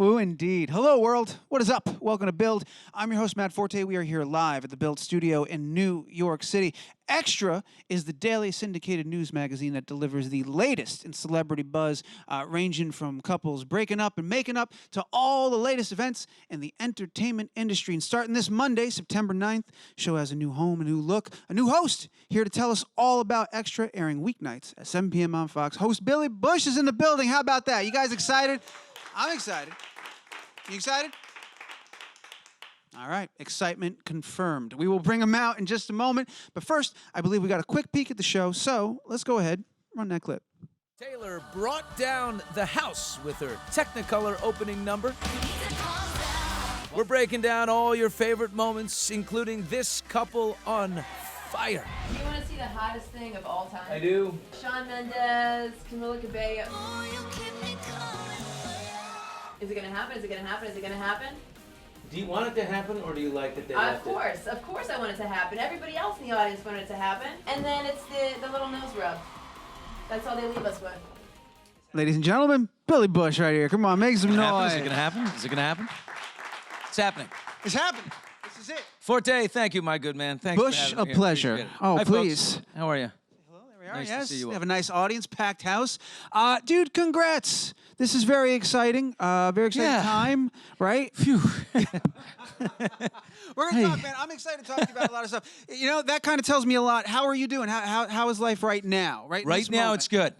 Woo indeed. Hello, world. What is up? Welcome to Build. I'm your host, Matt Forte. We are here live at the Build studio in New York City. Extra is the daily syndicated news magazine that delivers the latest in celebrity buzz, ranging from couples breaking up and making up to all the latest events in the entertainment industry. And starting this Monday, September 9th, show has a new home, a new look, a new host here to tell us all about Extra, airing weeknights at 7 p.m. on Fox. Host Billy Bush is in the building. How about that? You guys excited? I'm excited. You excited? All right, excitement confirmed. We will bring them out in just a moment. But first, I believe we got a quick peek at the show, so let's go ahead, run that clip. Taylor brought down the house with her Technicolor opening number. We're breaking down all your favorite moments, including this couple on fire. You want to see the hottest thing of all time? I do. Shawn Mendes, Camila Cabello. Is it going to happen? Is it going to happen? Is it going to happen? Do you want it to happen, or do you like that they left it? Of course I want it to happen. Everybody else in the audience wanted it to happen. And then it's the little nose rub. That's all they leave us with. Ladies and gentlemen, Billy Bush right here. Come on, make some noise. Is it going to happen? Is it going to happen? It's happening. It's happening. This is it. Forte, thank you, my good man. Thanks Bush, for having me a here. pleasure. Appreciate it. Oh, Hi, please. folks. How are you? Hello, there we are. Nice to Yes, see you all. we have a nice audience, packed house. Dude, congrats. This is very exciting. Very exciting time, right? Phew. We're going to talk, man. I'm excited to talk to you about a lot of stuff. You know, that kind of tells me a lot. How are you doing? How is life right now? Right Now, it's good.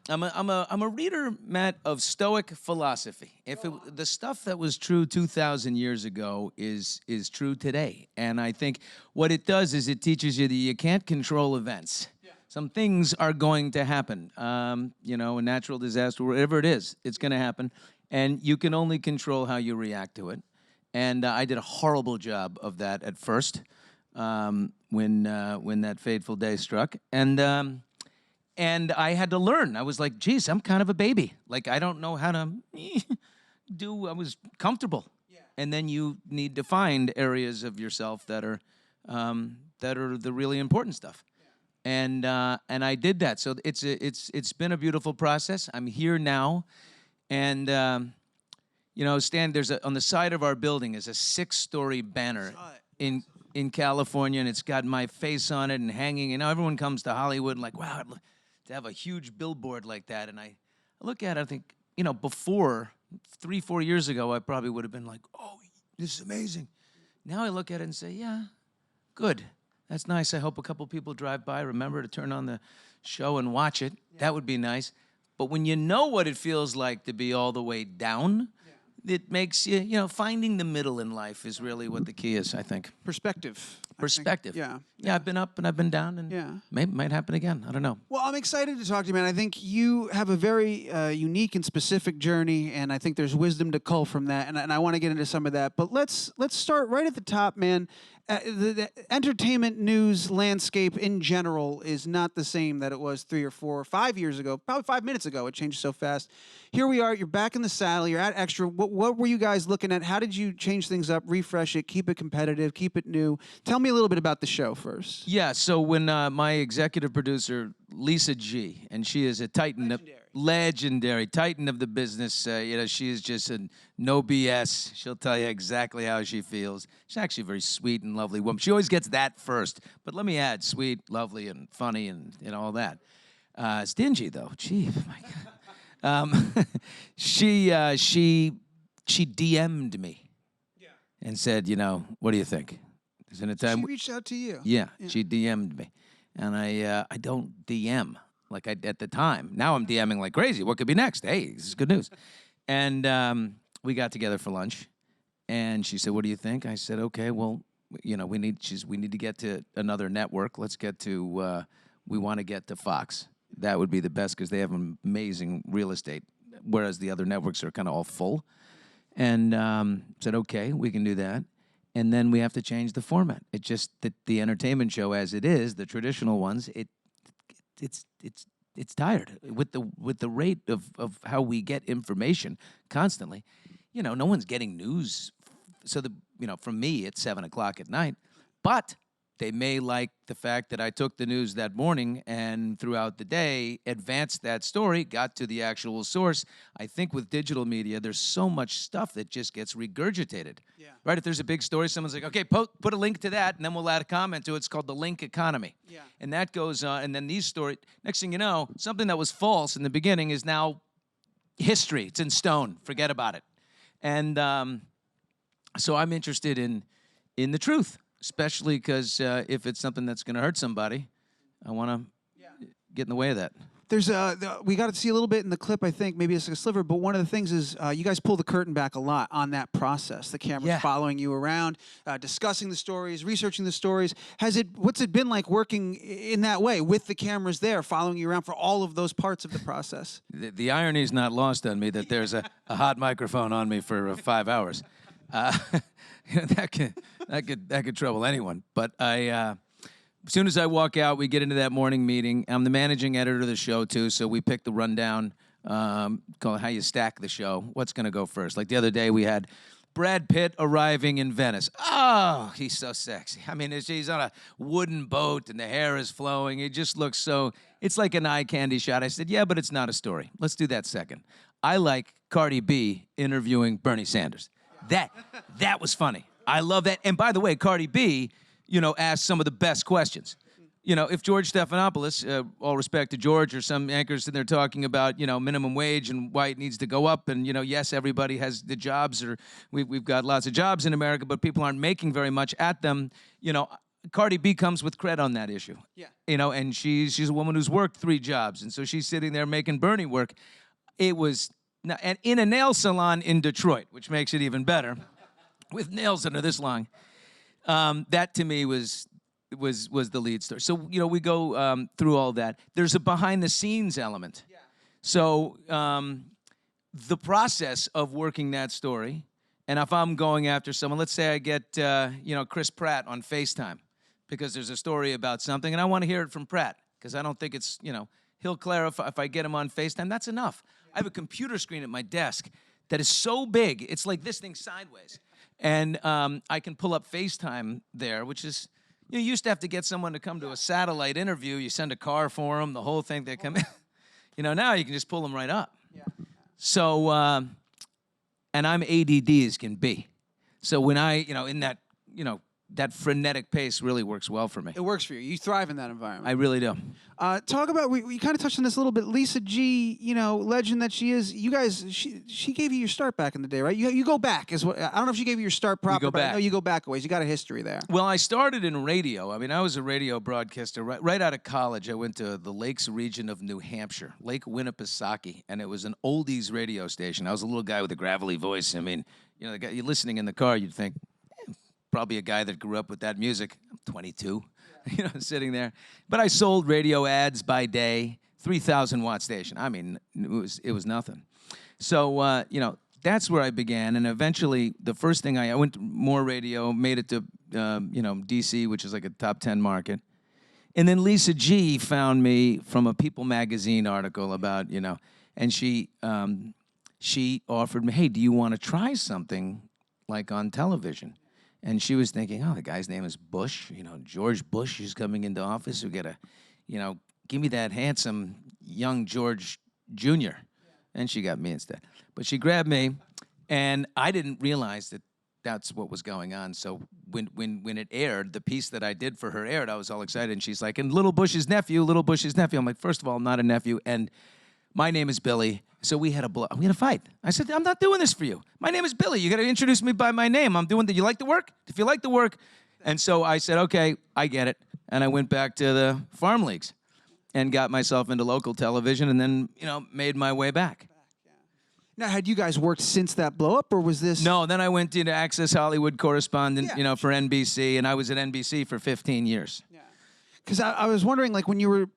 I'm a reader, Matt, of Stoic philosophy. The stuff that was true 2,000 years ago is true today, and I think what it does is it teaches you that you can't control events. Yeah. Some things are going to happen. You know, a natural disaster, whatever it is, it's going to happen, and you can only control how you react to it. And I did a horrible job of that at first when that fateful day struck, and I had to learn. I was like, geez, I'm kind of a baby. Like, I don't know how to I was comfortable. Yeah. And then you need to find areas of yourself that are the really important stuff. Yeah. And I did that. So it's been a beautiful process. I'm here now. And, you know, on the side of our building is a 6-story banner in California, and it's got my face on it and hanging. You know, everyone comes to Hollywood and like, wow, to have a huge billboard like that. And I look at it, I think, you know, before, 3-4 years ago, I probably would have been like, oh, this is amazing. Now I look at it and say, yeah, good. That's nice. I hope a couple people drive by, remember to turn on the show and watch it. Yeah. That would be nice. But when you know what it feels like to be all the way down, it makes you, you know, finding the middle in life is really what the key is, I think. Perspective. Yeah, I've been up and I've been down, and maybe it might happen again. I don't know. Well, I'm excited to talk to you, man. I think you have a very unique and specific journey, and I think there's wisdom to cull from that, and I want to get into some of that. But let's start right at the top, man. The entertainment news landscape in general is not the same that it was 3 or 4 or 5 years ago. Probably 5 minutes ago. It changed so fast. Here we are. You're back in the saddle. You're at Extra. What were you guys looking at? How did you change things up, refresh it, keep it competitive, keep it new? Tell me a little bit about the show first. Yeah, so when my executive producer, Lisa G., and she is a titan, legendary titan of the business, you know, she is just a no BS. She'll tell you exactly how she feels. She's actually a very sweet and lovely woman. She always gets that first, but let me add, sweet, lovely, and funny, and all that. Stingy, though. Gee, my God. She DM'd me and said, you know, what do you think? Isn't it time? She reached out to you. Yeah, she DM'd me, and I don't DM like I at the time. Now I'm DMing like crazy. What could be next? Hey, this is good news. And we got together for lunch, and she said, "What do you think?" I said, "Okay, well, you know, we need to get to another network. Let's get to we want to get to Fox. That would be the best because they have amazing real estate, whereas the other networks are kind of all full." And said, "Okay, we can do that." And then we have to change the format. It's just that the entertainment show, as it is, the traditional ones, it's tired with the rate of how we get information constantly. You know, no one's getting news. So you know, from me, it's 7 o'clock at night, but They may like the fact that I took the news that morning and throughout the day advanced that story, got to the actual source. I think with digital media, there's so much stuff that just gets regurgitated. Yeah. Right? If there's a big story, someone's like, okay, put a link to that, and then we'll add a comment to it. It's called the link economy. Yeah. And that goes on, and then these stories, next thing you know, something that was false in the beginning is now history. It's in stone. Forget about it. And so I'm interested in the truth. Especially because if it's something that's going to hurt somebody, I want to get in the way of that. There's we got to see a little bit in the clip, I think, maybe it's like a sliver, but one of the things is you guys pull the curtain back a lot on that process. The camera's following you around, discussing the stories, researching the stories. What's it been like working in that way with the cameras there, following you around for all of those parts of the process? The irony is not lost on me that there's a hot microphone on me for 5 hours. That could trouble anyone. But as soon as I walk out, we get into that morning meeting. I'm the managing editor of the show too, so we pick the rundown, called how you stack the show. What's going to go first? Like the other day, we had Brad Pitt arriving in Venice. Oh, he's so sexy. I mean, he's on a wooden boat and the hair is flowing. It just looks so. It's like an eye candy shot. I said, yeah, but it's not a story. Let's do that second. I like Cardi B interviewing Bernie Sanders. That was funny. I love that. And by the way, Cardi B, asked some of the best questions. If George Stephanopoulos, all respect to George, or some anchors sitting there talking about, minimum wage and why it needs to go up, and, yes, everybody has the jobs, or we've got lots of jobs in America, but people aren't making very much at them, Cardi B comes with cred on that issue. Yeah. And she's a woman who's worked 3 jobs, and so she's sitting there making Bernie work. It was... Now, and in a nail salon in Detroit, which makes it even better, with nails that are this long, that to me was the lead story. So we go through all that. There's a behind-the-scenes element. Yeah. So the process of working that story, and if I'm going after someone, let's say I get Chris Pratt on FaceTime because there's a story about something, and I want to hear it from Pratt because I don't think it's he'll clarify. If I get him on FaceTime, that's enough. I have a computer screen at my desk that is so big, it's like this thing sideways. And I can pull up FaceTime there, which is, you used to have to get someone to come to a satellite interview. You send a car for them, the whole thing, they come in. Now you can just pull them right up. Yeah. So, and I'm ADD as can be. So when I, in that, that frenetic pace really works well for me. It works for you. You thrive in that environment. I really do. Talk about, we kind of touched on this a little bit. Lisa G, legend that she is. You guys, she gave you your start back in the day, right? You go back. I don't know if she gave you your start proper, but I know you go back a ways. You got a history there. Well, I started in radio. I mean, I was a radio broadcaster. Right out of college, I went to the Lakes region of New Hampshire, Lake Winnipesaukee, and it was an oldies radio station. I was a little guy with a gravelly voice. I mean, the guy, you're listening in the car, you'd think, probably a guy that grew up with that music. I'm 22, sitting there. But I sold radio ads by day, 3,000-watt station. I mean, it was nothing. So, that's where I began. And eventually, the first thing I went to more radio, made it to, D.C., which is like a top 10 market. And then Lisa G found me from a People magazine article about, and she offered me, hey, do you want to try something like on television? And she was thinking, oh, the guy's name is Bush. George Bush is coming into office. We got to, give me that handsome young George Jr. Yeah. And she got me instead. But she grabbed me, and I didn't realize that that's what was going on. So when it aired, the piece that I did for her aired, I was all excited. And she's like, and little Bush's nephew. I'm like, first of all, I'm not a nephew. And my name is Billy. So we had a fight. I said, I'm not doing this for you. My name is Billy. You got to introduce me by my name. I'm doing that. You like the work? If you like the work. And so I said, okay, I get it. And I went back to the farm leagues and got myself into local television and then, made my way back. Now, had you guys worked since that blow up, or was this? No, then I went into Access Hollywood correspondent, for NBC, and I was at NBC for 15 years. Yeah. Because I was wondering, like, when you were,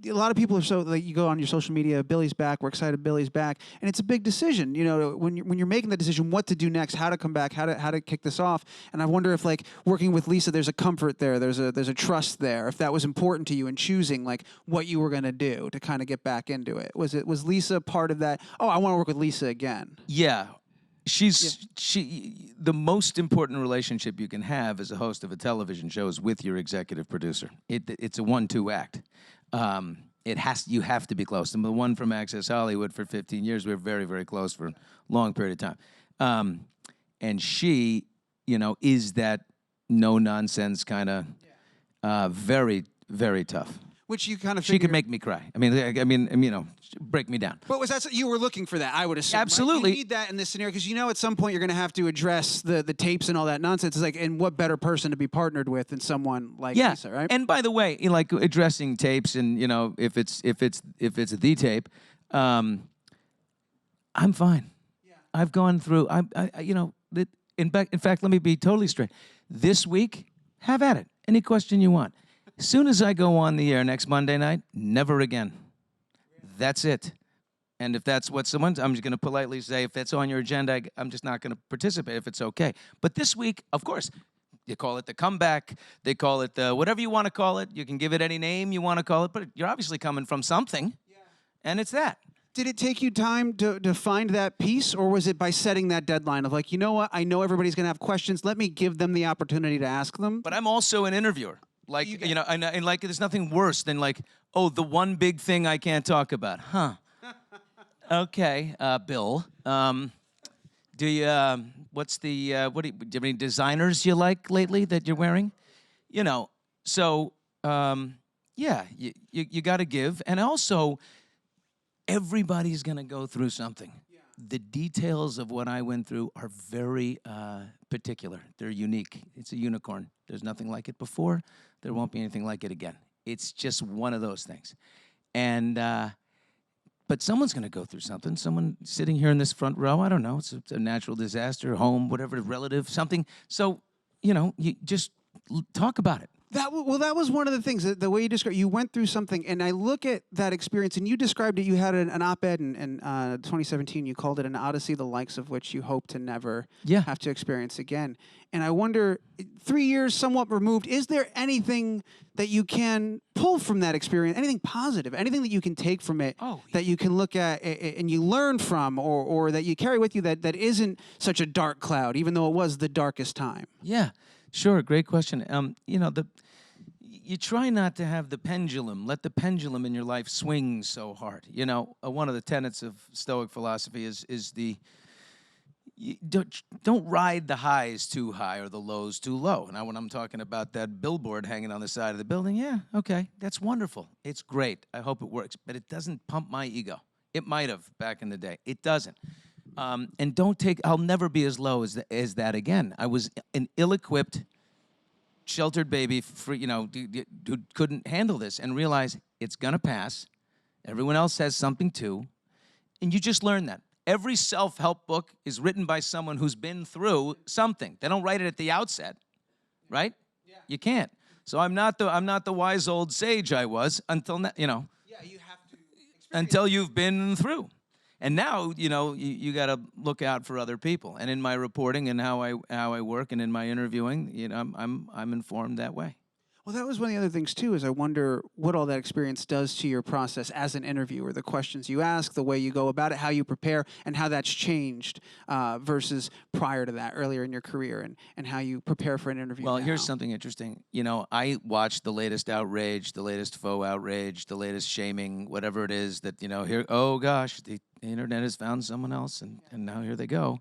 a lot of people are so, like, you go on your social media, Billy's back, we're excited Billy's back, and it's a big decision, when you're making the decision what to do next, how to come back, how to kick this off. And I wonder if, like, working with Lisa, there's a comfort there, there's a trust there, if that was important to you in choosing, like, what you were going to do to kind of get back into it. Was Lisa part of that? Oh, I want to work with Lisa again. Yeah. The most important relationship you can have as a host of a television show is with your executive producer. It's a 1-2 act. You have to be close. And the one from Access Hollywood for 15 years, we were very, very close for a long period of time. And she, is that no nonsense kind of very, very tough. Which you kind of She could make me cry. I mean, break me down. But was that you were looking for that? I would assume. Absolutely. Right? You need that in this scenario because at some point you're going to have to address the tapes and all that nonsense. It's like, and what better person to be partnered with than someone like Lisa, right? And by the way, like addressing tapes, and if it's the tape, I'm fine. Yeah. I've gone through. In fact, let me be totally straight. This week, have at it. Any question you want. As soon as I go on the air next Monday night, never again. That's it. And if that's what I'm just going to politely say, if it's on your agenda, I'm just not going to participate if it's okay. But this week, of course, you call it the comeback. They call it the whatever you want to call it. You can give it any name you want to call it, but you're obviously coming from something, and it's that. Did it take you time to find that piece, or was it by setting that deadline of like, you know what, I know everybody's going to have questions. Let me give them the opportunity to ask them. But I'm also an interviewer. Like, and like, there's nothing worse than like, oh, the one big thing I can't talk about. Huh. Okay, Bill. Do you, do you have any designers you like lately that you're wearing? So, you got to give. And also, everybody's going to go through something. Yeah. The details of what I went through are very particular. They're unique. It's a unicorn. There's nothing like it before. There won't be anything like it again. It's just one of those things. And, but someone's going to go through something. Someone sitting here in this front row, I don't know, it's a natural disaster, home, whatever, relative, something. So, you just talk about it. That was one of the things, the way you described, you went through something, and I look at that experience, and you described it, you had an op-ed in 2017, you called it an odyssey, the likes of which you hope to never have to experience again. And I wonder, 3 years somewhat removed, is there anything that you can pull from that experience, anything positive, anything that you can take from it that you can look at and you learn from, or that you carry with you that isn't such a dark cloud, even though it was the darkest time? Yeah. Sure, great question. You try not to have the pendulum. Let the pendulum in your life swing so hard. One of the tenets of Stoic philosophy is don't ride the highs too high or the lows too low. Now, when I'm talking about that billboard hanging on the side of the building, yeah, okay, that's wonderful. It's great. I hope it works, but it doesn't pump my ego. It might have back in the day. It doesn't. And I'll never be as low as that again. I was an ill-equipped, sheltered baby, who couldn't handle this and realized it's going to pass. Everyone else has something too. And you just learn that. Every self-help book is written by someone who's been through something. They don't write it at the outset, right? Yeah. You can't. So I'm not the wise old sage I was until now, Yeah, you have to until you've been through. And now, you got to look out for other people. And in my reporting and how I work and in my interviewing, I'm informed that way. Well, that was one of the other things, too, is I wonder what all that experience does to your process as an interviewer, the questions you ask, the way you go about it, how you prepare, and how that's changed versus prior to that, earlier in your career, and how you prepare for an interview. Well, now. Here's something interesting. I watch the latest outrage, the latest faux outrage, the latest shaming, whatever it is that, here, oh, gosh, the internet has found someone else, and now here they go.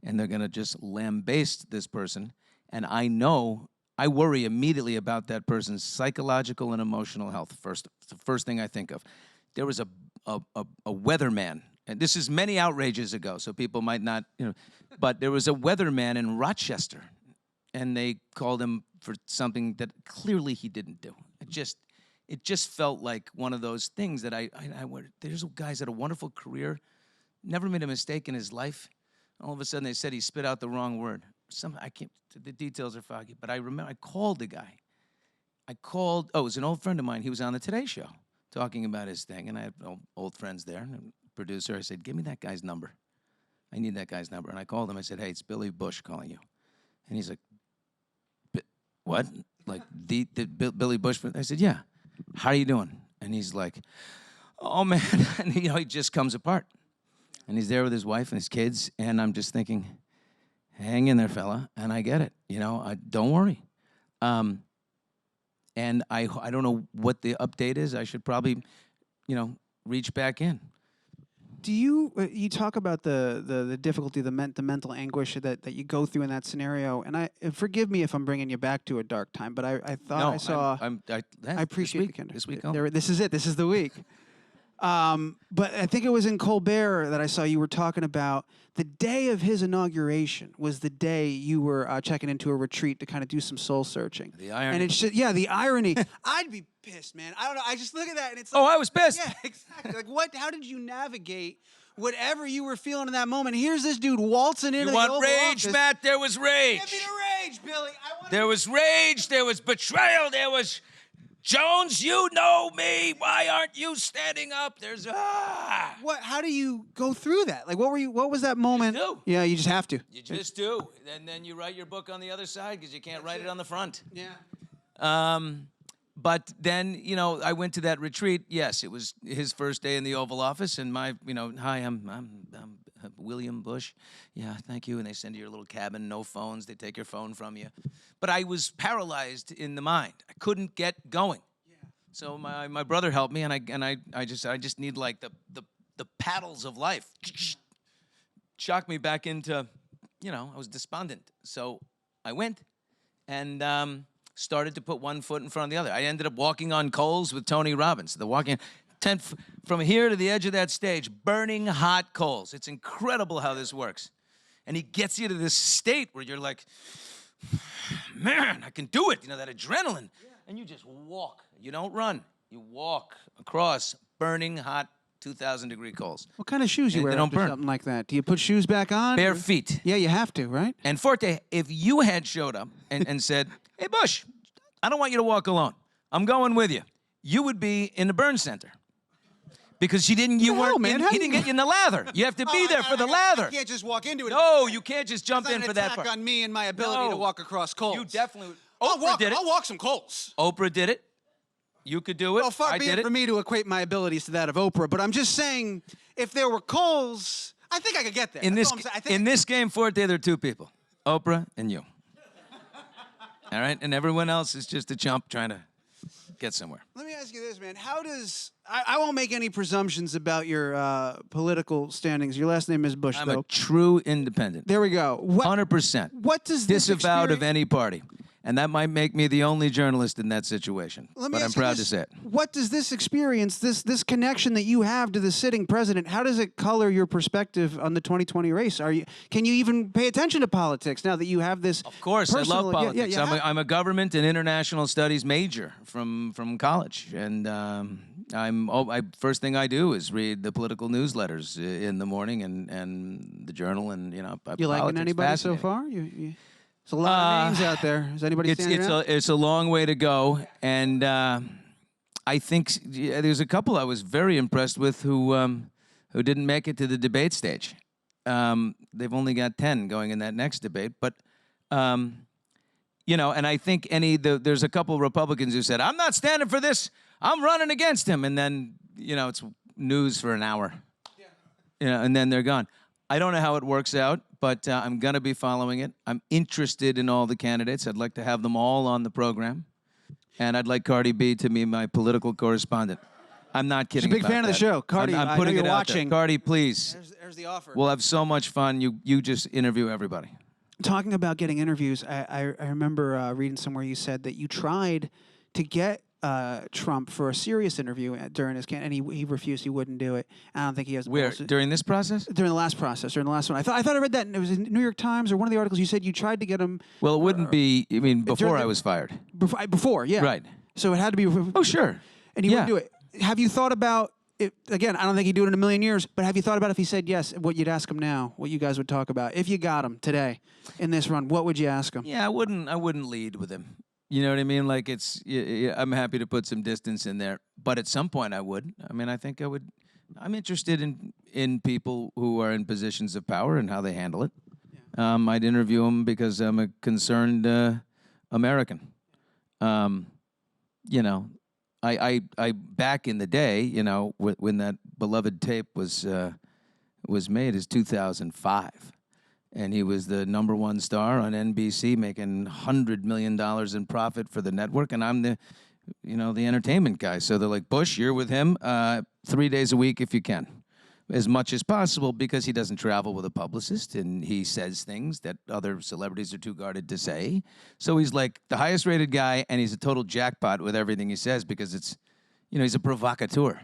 And they're going to just lambaste this person. And I worry immediately about that person's psychological and emotional health. First, it's the first thing I think of. There was a weatherman, and this is many outrages ago, so people might not, but there was a weatherman in Rochester, and they called him for something that clearly he didn't do. It just felt like one of those things that there's guys that had a wonderful career, never made a mistake in his life. All of a sudden, they said he spit out the wrong word. The details are foggy, but I remember I called the guy. It was an old friend of mine. He was on the Today Show talking about his thing, and I have old friends there. And the producer, I said, give me that guy's number. I need that guy's number. And I called him. I said, hey, it's Billy Bush calling you. And he's like, what? Like the Billy Bush? I said, yeah. How are you doing? And he's like, oh, man. And, he just comes apart. And he's there with his wife and his kids, and I'm just thinking, hang in there, fella, and I get it. Don't worry. And I don't know what the update is. I should probably, reach back in. Do you talk about the difficulty, the mental anguish that you go through in that scenario? And forgive me if I'm bringing you back to a dark time, but I thought I saw. I appreciate the candor. This week. This is it. This is the week. But I think it was in Colbert that I saw you were talking about the day of his inauguration was the day you were checking into a retreat to kind of do some soul searching. The irony. And it's just, the irony. I'd be pissed, man. I don't know. I just look at that and it's like, I was pissed. Yeah, exactly. Like how did you navigate whatever you were feeling in that moment? Here's this dude waltzing into the Oval Oval rage, Office. Matt? There was rage. Give me the rage, Billy. There was rage. There was betrayal. There was... Jones, you know me. Why aren't you standing up? There's What? How do you go through that? Like, what was that moment? You just do. Yeah, you just have to. You just do, and then you write your book on the other side because you can't write it on the front. Yeah. But then, I went to that retreat. Yes, it was his first day in the Oval Office, and hi, I'm William Bush. Yeah, thank you. And they send you your little cabin, no phones. They take your phone from you. But I was paralyzed in the mind. I couldn't get going. Yeah. So my brother helped me, and I just need like the paddles of life. Shocked me back into, I was despondent. So I went and started to put one foot in front of the other. I ended up walking on coals with Tony Robbins. From here to the edge of that stage, burning hot coals. It's incredible how this works. And he gets you to this state where you're like, man, I can do it. That adrenaline. Yeah. And you just walk. You don't run. You walk across burning hot 2,000-degree coals. What kind of shoes you wear after after something like that? Do you put shoes back on? Bare feet. Yeah, you have to, right? And Forte, if you had showed up and said, hey, Bush, I don't want you to walk alone. I'm going with you. You would be in the burn center. Because he didn't get you in the lather. You have to be there for the lather. I can't just walk into it. No, you can't just jump in for that part. It's an attack on me and my ability to walk across coals. You definitely would. I'll walk some coals. Oprah did it. You could do it. Well, far be it for me to equate my abilities to that of Oprah, but I'm just saying, if there were coals, I think I could get there. In this game, Forte, there are two people, Oprah and you. All right? And everyone else is just a chump trying to get somewhere. Let me ask you this, man. How does... I won't make any presumptions about your political standings. Your last name is Bush, I'm though. a true independent. There we go. 100%. What does this disavowed of any party. And that might make me the only journalist in that situation. But I'm proud to say it. What does this experience, this connection that you have to the sitting president, how does it color your perspective on the 2020 race? Can you even pay attention to politics now that you have this? Of course, I love politics. I'm a government and international studies major from college, and first thing I do is read the political newsletters in the morning and the journal, and You liking anybody so far? There's a lot of names out there. Is anybody standing out? It's a long way to go, and I think there's a couple I was very impressed with who didn't make it to the debate stage. They've only got 10 going in that next debate, but and I think there's a couple of Republicans who said, I'm not standing for this, I'm running against him, and then it's news for an hour, and then they're gone. I don't know how it works out, but I'm going to be following it. I'm interested in all the candidates. I'd like to have them all on the program. And I'd like Cardi B to be my political correspondent. I'm not kidding. She's a big fan of the show. Cardi, I'm putting it out watching. there. Cardi, please. There's the offer. We'll have so much fun. You just interview everybody. Talking about getting interviews, I remember reading somewhere you said that you tried to get Trump for a serious interview during his campaign, and he refused. He wouldn't do it. I don't think he has. Where during this process? During the last process, during the last one. I thought I read that, and it was in New York Times or one of the articles. You said you tried to get him. Well, it wouldn't be. I mean, before I was fired. Before, yeah. Right. So it had to be. Oh, sure. And he wouldn't do it. Have you thought about it? Again, I don't think he'd do it in a million years. But have you thought about if he said yes, what you'd ask him now? What you guys would talk about if you got him today in this run? What would you ask him? Yeah, I wouldn't lead with him. You know what I mean? Like I'm happy to put some distance in there, but at some point I would. I mean, I think I would. I'm interested in people who are in positions of power and how they handle it. Yeah. I'd interview them because I'm a concerned American. I back in the day, when that beloved tape was was made is 2005. And he was the #1 star on NBC, making $100 million in profit for the network. And I'm the entertainment guy. So they're like, Bush, you're with him 3 days a week if you can, as much as possible, because he doesn't travel with a publicist and he says things that other celebrities are too guarded to say. So he's like the highest rated guy, and he's a total jackpot with everything he says because it's, he's a provocateur.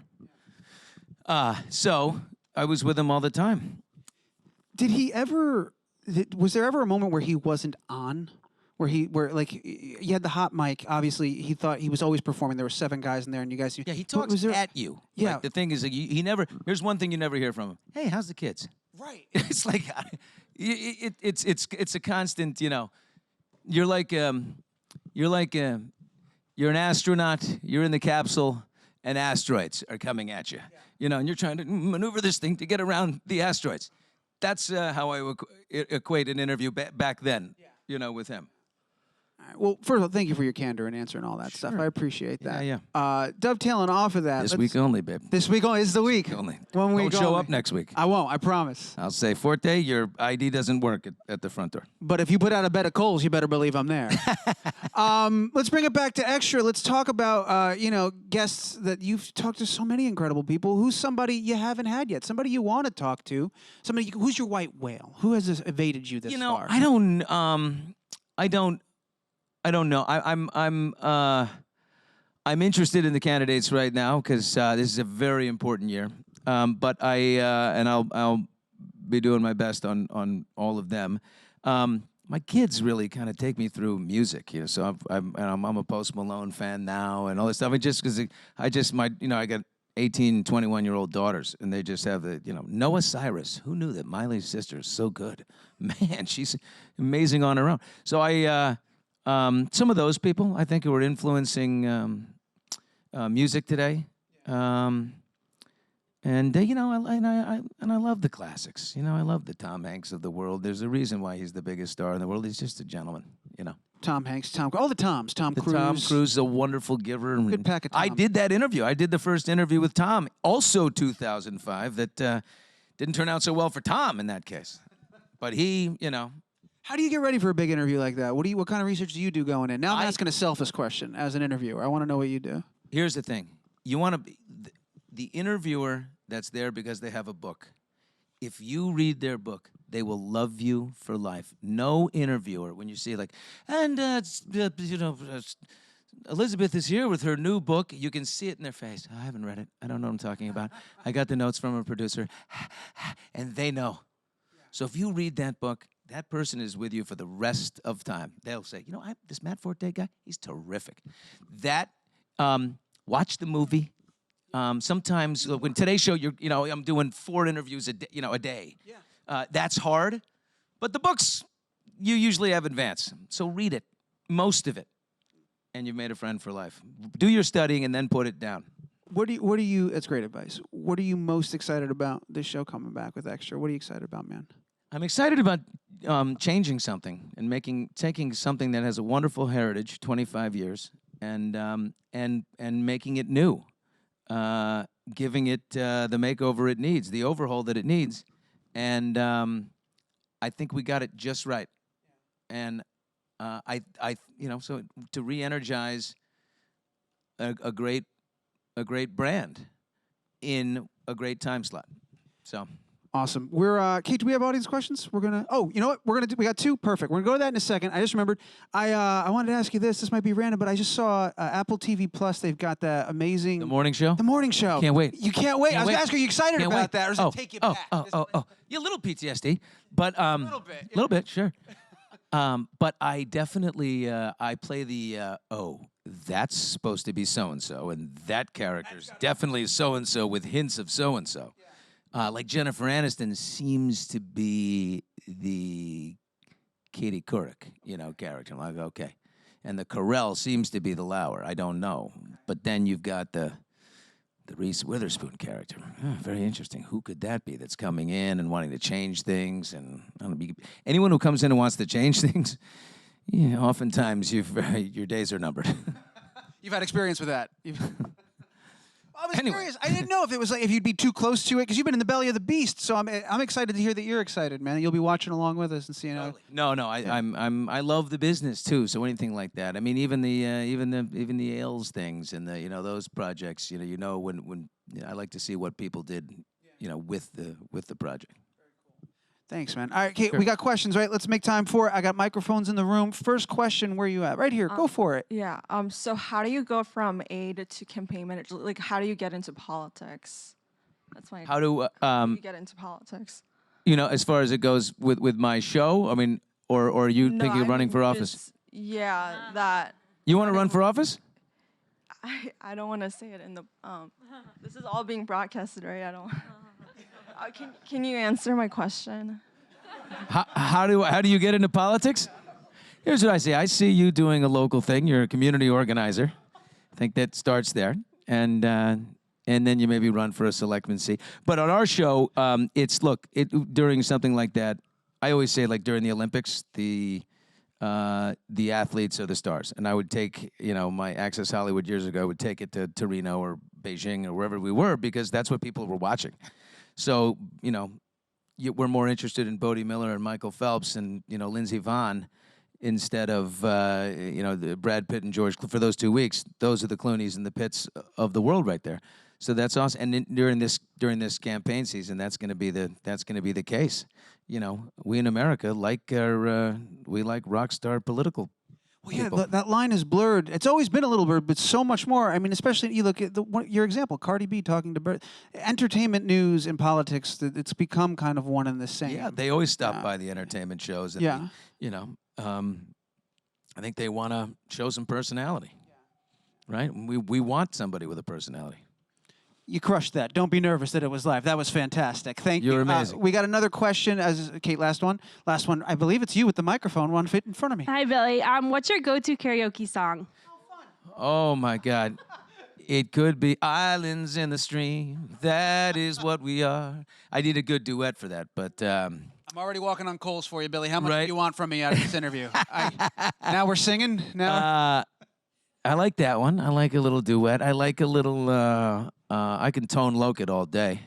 So I was with him all the time. Was there ever a moment where he wasn't on? Where you had the hot mic, obviously he thought he was always performing. There were 7 guys in there and you guys... Yeah, he talks at you. Yeah. Like, the thing is, he never... Here's one thing you never hear from him. Hey, how's the kids? Right. It's like... It's a constant, You're an astronaut, you're in the capsule, and asteroids are coming at you. Yeah. And you're trying to maneuver this thing to get around the asteroids. That's how I would equate an interview back then, with him. All right. Well, first of all, thank you for your candor and answering all that stuff. I appreciate that. Yeah. Dovetailing off of that. This week only, babe. This week only is the week. Only. One week Don't show only. up next week. I won't. I promise. I'll say, Forte, your ID doesn't work at the front door. But if you put out a bed of coals, you better believe I'm there. Let's bring it back to Extra. Let's talk about, guests that you've talked to so many incredible people. Who's somebody you haven't had yet? Somebody you want to talk to? Somebody who's your white whale? Who has evaded you this far? I don't know. I'm interested in the candidates right now because this is a very important year. But I'll be doing my best on all of them. My kids really kind of take me through music, So I'm a Post Malone fan now and all this stuff. I got 18, 21-year-old daughters, and they just have Noah Cyrus. Who knew that Miley's sister is so good? Man, she's amazing on her own. So some of those people, I think, who are influencing music today, and I love the classics. I love the Tom Hanks of the world. There's a reason why he's the biggest star in the world. He's just a gentleman, Tom Hanks, all the Toms. Tom Cruise. Tom Cruise is a wonderful giver. Good pack of Tom. I did that interview. I did the first interview with Tom, also 2005. That didn't turn out so well for Tom in that case, but he, How do you get ready for a big interview like that? What kind of research do you do going in? Now I'm asking a selfish question as an interviewer. I want to know what you do. Here's the thing. You want to be the interviewer that's there because they have a book. If you read their book, they will love you for life. No interviewer, when you see Elizabeth is here with her new book, you can see it in their face. I haven't read it. I don't know what I'm talking about. I got the notes from a producer, and they know. So if you read that book, that person is with you for the rest of time. They'll say, this Matt Forte guy, he's terrific. Watch the movie. Sometimes when Today's Show, I'm doing 4 interviews a day. Yeah. That's hard, but the books you usually have advance. So read it, most of it, and you've made a friend for life. Do your studying and then put it down. What do you? That's great advice. What are you most excited about this show coming back with Extra? What are you excited about, man? I'm excited about changing something and taking something that has a wonderful heritage, 25 years, and making it new. Giving it the makeover it needs, the overhaul that it needs, and I think we got it just right. And so to re-energize a great brand in a great time slot. So. Awesome. We're Kate, do we have audience questions? We're gonna. Oh, you know what? We got 2. Perfect. We're gonna go to that in a second. I just remembered. I wanted to ask you this. This might be random, but I just saw Apple TV Plus. They've got that amazing. The morning show. The morning show. Can't wait. You can't wait. I was gonna ask, are you excited Can't about wait. that, or does it take you back? Yeah, a little PTSD, but a little bit. A little bit, sure. But I definitely I play the that's supposed to be so and so, and that character's definitely so and so with hints of so and so. Like Jennifer Aniston seems to be the Katie Couric, character. Like, okay. And the Carell seems to be the Lauer. I don't know. But then you've got the Reese Witherspoon character. Very interesting. Who could that be that's coming in and wanting to change things? And anyone who comes in and wants to change things, oftentimes your days are numbered. You've had experience with that. was curious. I didn't know if it was like if you'd be too close to it because you've been in the belly of the beast. So I'm excited to hear that you're excited, man. You'll be watching along with us and seeing how. No, I love the business too. So anything like that. I mean, even the ales things and the those projects. When I like to see what people did, with the project. Thanks, man. All right, Kate, we got questions, right? Let's make time for it. I got microphones in the room. First question, where you at? Right here. Go for it. Yeah. So how do you go from aide to campaign manager? Like, how do you get into politics? That's my. How do you get into politics? as far as it goes with my show? I mean, or are you thinking of running for office? Yeah, that. You want to run for office? I don't want to say it in the. This is all being broadcasted, right? I don't. Can you answer my question? How do you get into politics? Here's what I see. I see you doing a local thing. You're a community organizer. I think that starts there, and then you maybe run for a selectman seat. But on our show, during something like that, I always say like during the Olympics, the athletes are the stars, and I would take my Access Hollywood years ago. I would take it to Reno or Beijing or wherever we were because that's what people were watching. So, we're more interested in Bodie Miller and Michael Phelps and, Lindsey Vonn instead of, Brad Pitt and George. For those 2 weeks, those are the Clooneys and the Pitts of the world right there. So that's awesome. And then during this campaign season, that's going to be the case. We in America we like rock star political. Well, yeah, that line is blurred. It's always been a little blurred, but so much more. I mean, especially you look at your example, Cardi B talking to entertainment news and politics. It's become kind of one and the same. Yeah, they always stop by the entertainment shows. And I think they want to show some personality, right? We want somebody with a personality. You crushed that. Don't be nervous that it was live. That was fantastic. Thank you. You're amazing. We got another question. Kate, last one. Last one. I believe it's you with the microphone. One fit in front of me. Hi, Billy. What's your go-to karaoke song? Oh, my God. It could be Islands in the Stream. That is what we are. I need a good duet for that, but... I'm already walking on coals for you, Billy. How much do you want from me out of this interview? Now we're singing? Now? I like that one. I like a little duet. I like a little... I can tone Loket all day.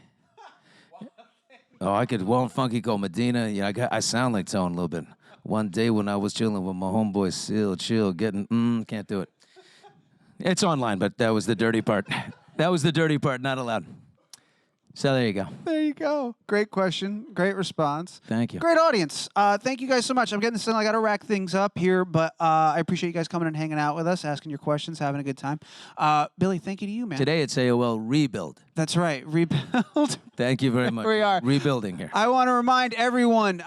Oh, I could Won't Funky Go Medina. Yeah, I sound like Tone a little bit. One day when I was chilling with my homeboy, chill, getting, can't do it. It's online, but that was the dirty part. That was the dirty part, not allowed. So there you go. There you go. Great question. Great response. Thank you. Great audience. Thank you guys so much. I'm getting this done. I got to rack things up here, but I appreciate you guys coming and hanging out with us, asking your questions, having a good time. Billy, thank you to you, man. Today it's AOL Rebuild. That's right. Rebuild. Thank you very much. We are. Rebuilding here. I want to remind everyone,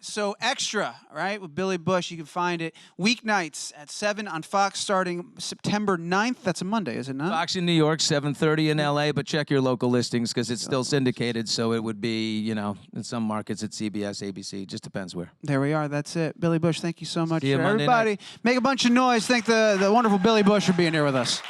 so Extra, right, with Billy Bush, you can find it weeknights at 7 on Fox starting September 9th. That's a Monday, is it not? Fox in New York, 7:30 in LA, but check your local listings because it's still syndicated, so it would be, in some markets it's CBS, ABC, just depends where. There we are. That's it. Billy Bush, thank you so much. See you Monday Everybody, night. make a bunch of noise. Thank the wonderful Billy Bush for being here with us.